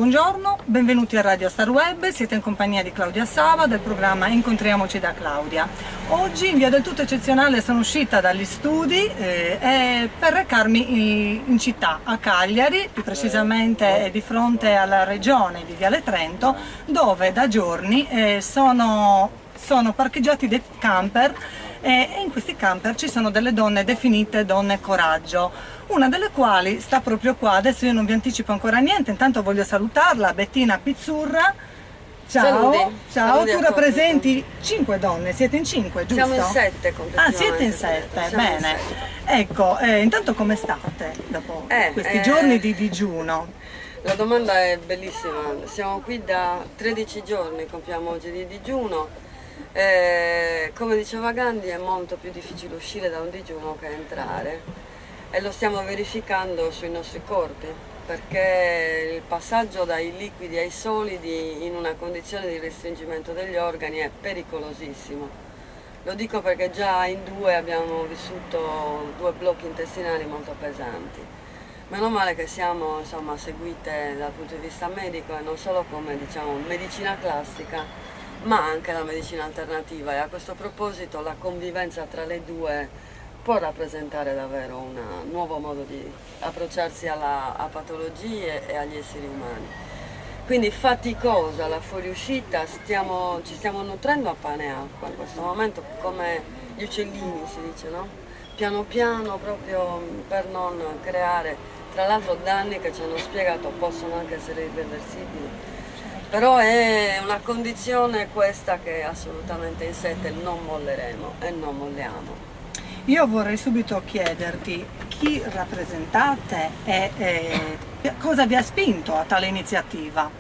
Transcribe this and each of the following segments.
buongiorno, benvenuti a Radio Star Web, siete in compagnia di Claudia Sava del programma Incontriamoci da Claudia. Oggi in via del tutto eccezionale sono uscita dagli studi per recarmi in città, a Cagliari, più precisamente di fronte alla regione di Viale Trento, dove da giorni sono parcheggiati dei camper e in questi camper ci sono delle donne definite donne coraggio, una delle quali sta proprio qua. Adesso io non vi anticipo ancora niente, intanto voglio salutarla, Bettina Pizzurra. Ciao, Saluti. ciao, Saluti, tu rappresenti 5 donne, siete in 5, giusto? Siamo in 7 Ah, siete in 7, bene. Ecco, intanto come state dopo questi giorni di digiuno? La domanda è bellissima, siamo qui da 13 giorni, compiamo oggi di digiuno. Come diceva Gandhi, è molto più difficile uscire da un digiuno che entrare, e lo stiamo verificando sui nostri corpi, perché il passaggio dai liquidi ai solidi in una condizione di restringimento degli organi è pericolosissimo. Lo dico perché già in 2 abbiamo vissuto 2 blocchi intestinali molto pesanti. Meno male che siamo seguite dal punto di vista medico, e non solo come medicina classica, ma anche la medicina alternativa, e a questo proposito la convivenza tra le due può rappresentare davvero un nuovo modo di approcciarsi a patologie e agli esseri umani. Quindi faticosa la fuoriuscita, ci stiamo nutrendo a pane e acqua in questo momento, come gli uccellini si dice, no? Piano piano, proprio per non creare, tra l'altro, danni che ci hanno spiegato possono anche essere irreversibili. Però è una condizione questa che assolutamente in 7 non molleremo e non molliamo. Io vorrei subito chiederti chi rappresentate e cosa vi ha spinto a tale iniziativa?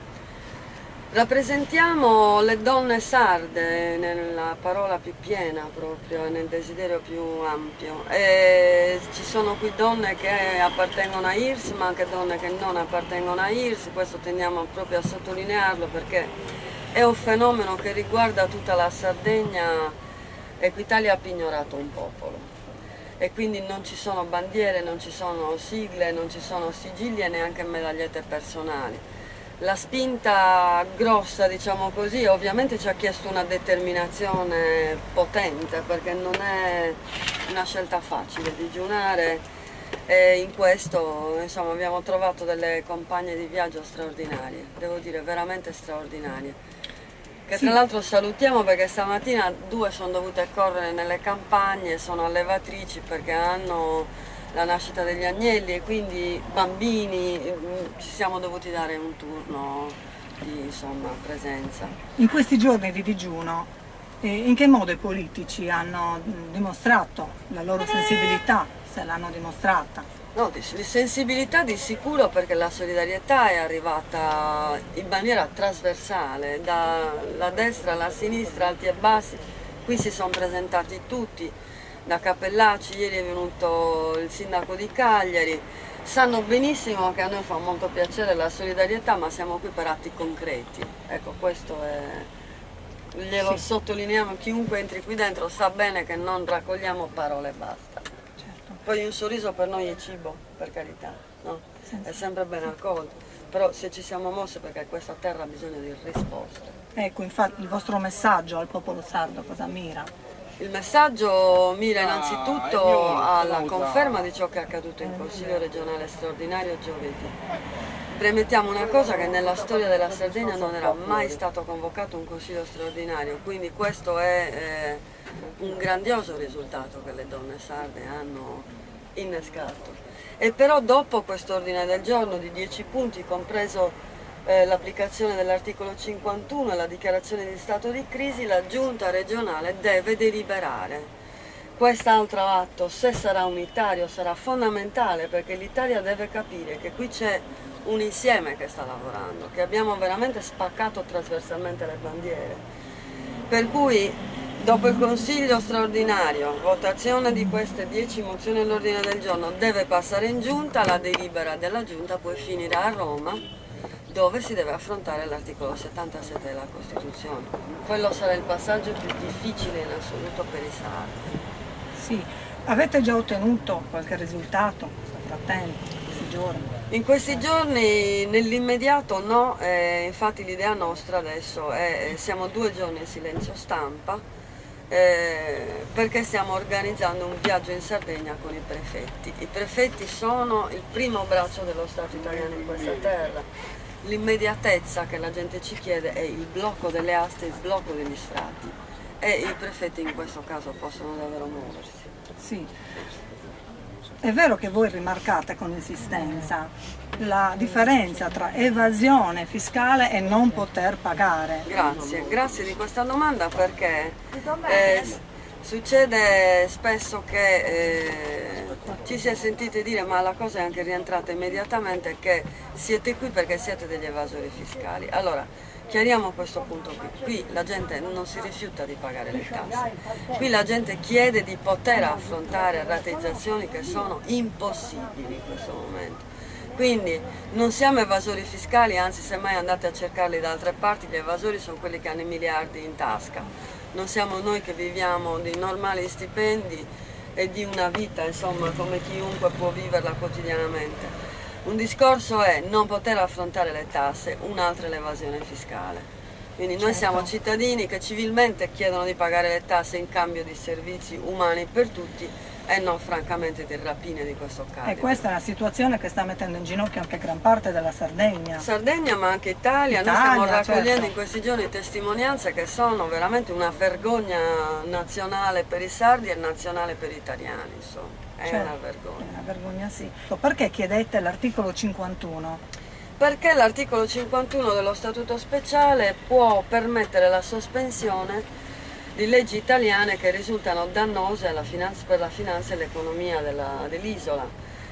Rappresentiamo le donne sarde nella parola più piena proprio, nel desiderio più ampio. E ci sono qui donne che appartengono a IRS, ma anche donne che non appartengono a IRS, questo tendiamo proprio a sottolinearlo perché è un fenomeno che riguarda tutta la Sardegna. Equitalia ha pignorato un popolo, e quindi non ci sono bandiere, non ci sono sigle, non ci sono sigilli e neanche medagliette personali. La spinta grossa, diciamo così, ovviamente ci ha chiesto una determinazione potente, perché non è una scelta facile digiunare, e in questo abbiamo trovato delle compagne di viaggio straordinarie, devo dire veramente straordinarie. Che tra l'altro salutiamo, perché stamattina 2 sono dovute correre nelle campagne, sono allevatrici perché hanno la nascita degli agnelli e quindi bambini, ci siamo dovuti dare un turno di presenza. In questi giorni di digiuno, in che modo i politici hanno dimostrato la loro sensibilità, se l'hanno dimostrata? No, di sensibilità di sicuro, perché la solidarietà è arrivata in maniera trasversale, dalla destra alla sinistra, alti e bassi. Qui si sono presentati tutti, da Cappellacci, ieri è venuto il sindaco di Cagliari. Sanno benissimo che a noi fa molto piacere la solidarietà, ma siamo qui per atti concreti. Ecco, questo glielo sottolineiamo, chiunque entri qui dentro sa bene che non raccogliamo parole e basta. Poi un sorriso per noi è cibo, per carità, no? È sempre ben accolto, però se ci siamo mossi perché questa terra ha bisogno di risposte. Ecco, infatti il vostro messaggio al popolo sardo cosa mira? Il messaggio mira innanzitutto alla conferma di ciò che è accaduto in Consiglio regionale straordinario giovedì. Premettiamo una cosa, che nella storia della Sardegna non era mai stato convocato un Consiglio straordinario, quindi questo è un grandioso risultato che le donne sarde hanno innescato. E però dopo questo ordine del giorno di 10 punti, compreso l'applicazione dell'articolo 51 e la dichiarazione di stato di crisi, la giunta regionale deve deliberare. Quest'altro atto, se sarà unitario, sarà fondamentale, perché l'Italia deve capire che qui c'è un insieme che sta lavorando, che abbiamo veramente spaccato trasversalmente le bandiere. Per cui, dopo il Consiglio straordinario, votazione di queste 10 mozioni all'ordine del giorno, deve passare in giunta, la delibera della giunta poi finirà a Roma, dove si deve affrontare l'articolo 77 della Costituzione. Quello sarà il passaggio più difficile in assoluto per i sardi. Sì, avete già ottenuto qualche risultato in questo frattempo, in questi giorni? In questi giorni, nell'immediato no, infatti l'idea nostra adesso è, siamo 2 giorni in silenzio stampa, perché stiamo organizzando un viaggio in Sardegna con i prefetti. I prefetti sono il primo braccio dello Stato italiano in questa terra. L'immediatezza che la gente ci chiede è il blocco delle aste, il blocco degli sfratti, e i prefetti in questo caso possono davvero muoversi. Sì. È vero che voi rimarcate con insistenza la differenza tra evasione fiscale e non poter pagare. Grazie di questa domanda, perché succede spesso che ci si è sentite dire, ma la cosa è anche rientrata immediatamente, che siete qui perché siete degli evasori fiscali. Allora, chiariamo questo punto qui. Qui la gente non si rifiuta di pagare le tasse, qui la gente chiede di poter affrontare rateizzazioni che sono impossibili in questo momento. Quindi non siamo evasori fiscali, anzi semmai andate a cercarli da altre parti, gli evasori sono quelli che hanno i miliardi in tasca. Non siamo noi che viviamo di normali stipendi e di una vita, insomma, come chiunque può viverla quotidianamente. Un discorso è non poter affrontare le tasse, un'altra è l'evasione fiscale. Quindi noi siamo cittadini che civilmente chiedono di pagare le tasse in cambio di servizi umani per tutti e non francamente di rapine di questo calibro. E questa è una situazione che sta mettendo in ginocchio anche gran parte della Sardegna. Sardegna, ma anche Italia. Noi stiamo raccogliendo in questi giorni testimonianze che sono veramente una vergogna nazionale per i sardi e nazionale per gli italiani, insomma. È una vergogna. È una vergogna, sì. Perché chiedete l'articolo 51? Perché l'articolo 51 dello Statuto speciale può permettere la sospensione di leggi italiane che risultano dannose per la finanza e l'economia dell'isola.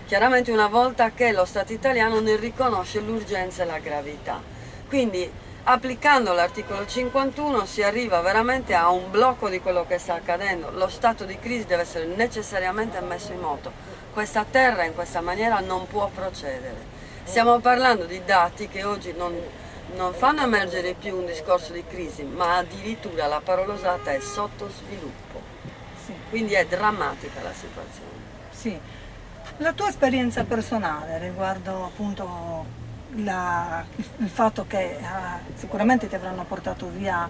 Chiaramente una volta che lo Stato italiano ne riconosce l'urgenza e la gravità. Quindi applicando l'articolo 51 si arriva veramente a un blocco di quello che sta accadendo. Lo stato di crisi deve essere necessariamente messo in moto. Questa terra in questa maniera non può procedere. Stiamo parlando di dati che oggi non fanno emergere più un discorso di crisi, ma addirittura la parola usata è sottosviluppo. Sì. Quindi è drammatica la situazione. Sì. La tua esperienza personale riguardo appunto il fatto che sicuramente ti avranno portato via.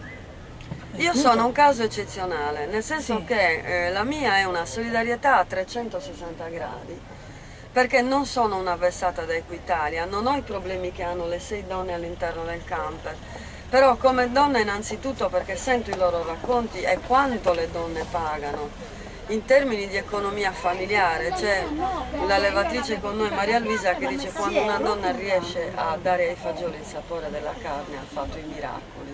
Io sono un caso eccezionale, nel senso che la mia è una solidarietà a 360 gradi, perché non sono una vessata da Equitalia, non ho i problemi che hanno le 6 donne all'interno del camper, però come donna innanzitutto perché sento i loro racconti e quanto le donne pagano. In termini di economia familiare c'è la levatrice con noi, Maria Luisa, che dice che quando una donna riesce a dare ai fagioli il sapore della carne ha fatto i miracoli.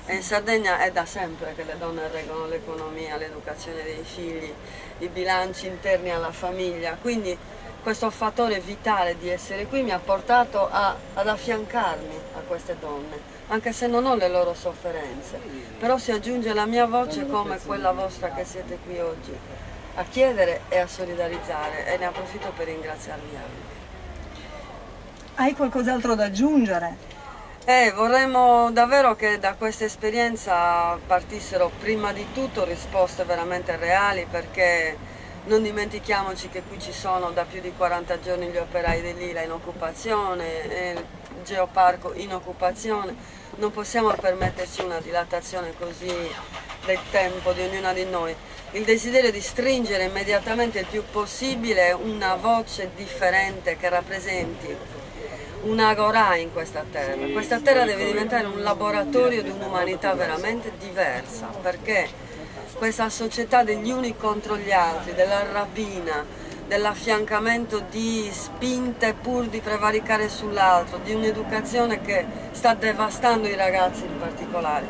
E in Sardegna è da sempre che le donne regolano l'economia, l'educazione dei figli, i bilanci interni alla famiglia, quindi questo fattore vitale di essere qui mi ha portato ad affiancarmi a queste donne, anche se non ho le loro sofferenze, però si aggiunge la mia voce come quella vostra che siete qui oggi, a chiedere e a solidarizzare, e ne approfitto per ringraziarvi anche. Hai qualcos'altro da aggiungere? Vorremmo davvero che da questa esperienza partissero prima di tutto risposte veramente reali, perché non dimentichiamoci che qui ci sono da più di 40 giorni gli operai dell'Ila in occupazione, il geoparco in occupazione, non possiamo permetterci una dilatazione così del tempo di ognuna di noi. Il desiderio di stringere immediatamente il più possibile una voce differente che rappresenti un'agorà in questa terra. Questa terra deve diventare un laboratorio di un'umanità veramente diversa, perché questa società degli uni contro gli altri, della rapina, dell'affiancamento di spinte pur di prevaricare sull'altro, di un'educazione che sta devastando i ragazzi in particolare.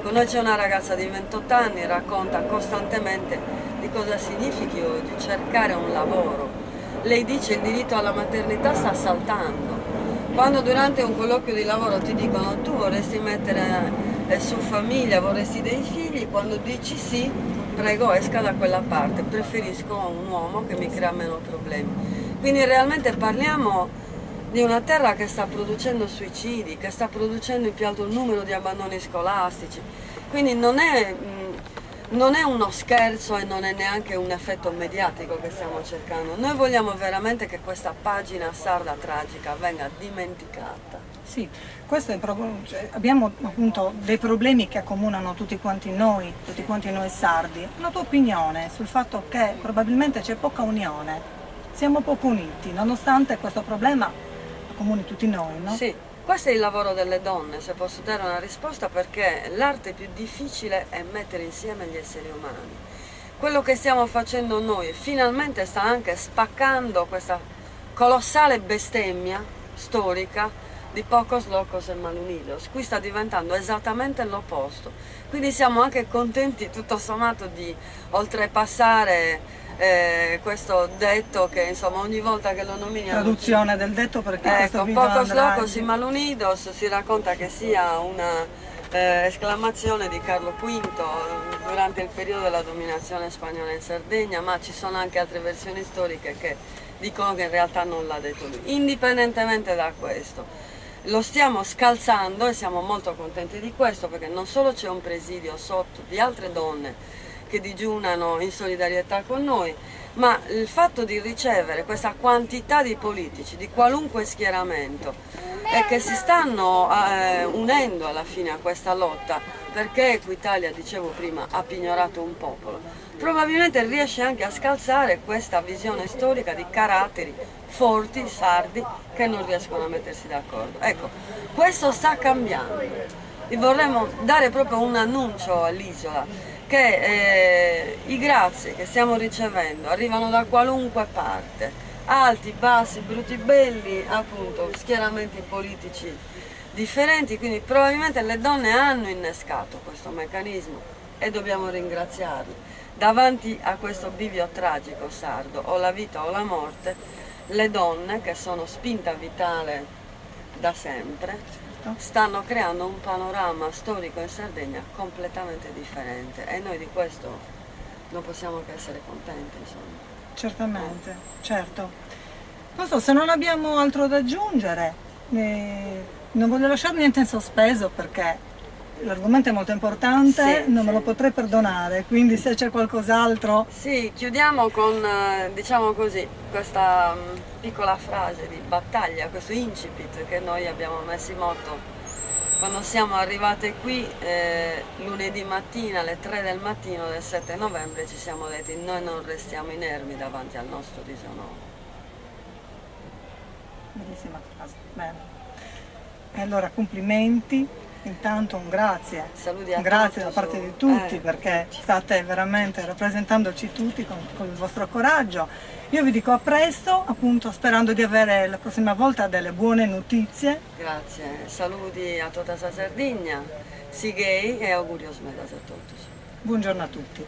Con noi c'è una ragazza di 28 anni, racconta costantemente di cosa significhi oggi cercare un lavoro. Lei dice il diritto alla maternità sta saltando. Quando durante un colloquio di lavoro ti dicono tu vorresti mettere su famiglia, vorresti dei figli, quando dici sì, prego esca da quella parte, preferisco un uomo che mi crea meno problemi. Quindi realmente parliamo di una terra che sta producendo suicidi, che sta producendo il più alto numero di abbandoni scolastici, quindi non è non è uno scherzo e non è neanche un effetto mediatico che stiamo cercando. Noi vogliamo veramente che questa pagina sarda tragica venga dimenticata. Sì, questo è proprio, abbiamo appunto dei problemi che accomunano tutti quanti noi sardi. La tua opinione sul fatto che probabilmente c'è poca unione, siamo poco uniti, nonostante questo problema accomuni tutti noi, no? Sì, questo è il lavoro delle donne, se posso dare una risposta, perché l'arte più difficile è mettere insieme gli esseri umani. Quello che stiamo facendo noi finalmente sta anche spaccando questa colossale bestemmia storica di Pocos, Locos e Malunidos. Qui sta diventando esattamente l'opposto. Quindi siamo anche contenti tutto sommato di oltrepassare questo detto che insomma ogni volta che lo nominiamo... Traduzione del detto, perché questo ecco, video Pocos, andrà Locos e Malunidos si racconta che sia una esclamazione di Carlo V durante il periodo della dominazione spagnola in Sardegna, ma ci sono anche altre versioni storiche che dicono che in realtà non l'ha detto lui. Indipendentemente da questo, lo stiamo scalzando e siamo molto contenti di questo, perché non solo c'è un presidio sotto di altre donne che digiunano in solidarietà con noi, ma il fatto di ricevere questa quantità di politici di qualunque schieramento e che si stanno unendo alla fine a questa lotta, perché Equitalia, dicevo prima, ha pignorato un popolo, probabilmente riesce anche a scalzare questa visione storica di caratteri forti, sardi, che non riescono a mettersi d'accordo. Ecco, questo sta cambiando e vorremmo dare proprio un annuncio all'isola, che i grazi che stiamo ricevendo arrivano da qualunque parte, alti, bassi, brutti, belli, appunto, schieramenti politici differenti, quindi probabilmente le donne hanno innescato questo meccanismo e dobbiamo ringraziarle. Davanti a questo bivio tragico sardo, o la vita o la morte, le donne, che sono spinta vitale da sempre, stanno creando un panorama storico in Sardegna completamente differente, e noi di questo non possiamo che essere contenti, insomma. Certamente, certo. Non so, se non abbiamo altro da aggiungere, non voglio lasciare niente in sospeso, perché l'argomento è molto importante, Sì, non me sì. lo potrei perdonare, quindi se c'è qualcos'altro... Sì, chiudiamo con, diciamo così, questa piccola frase di battaglia, questo incipit che noi abbiamo messo in moto quando siamo arrivate qui lunedì mattina alle 3 del mattino del 7 novembre. Ci siamo detti: noi non restiamo inermi davanti al nostro disonore. Bellissima frase, bene. E allora complimenti, intanto un grazie. Saluti a Grazie tutti da parte su- di tutti, perché state veramente rappresentandoci tutti con il vostro coraggio. Io vi dico a presto, appunto sperando di avere la prossima volta delle buone notizie. Grazie, saluti a tutta la Sardegna, sii gay e augurios medas a tutti. Buongiorno a tutti.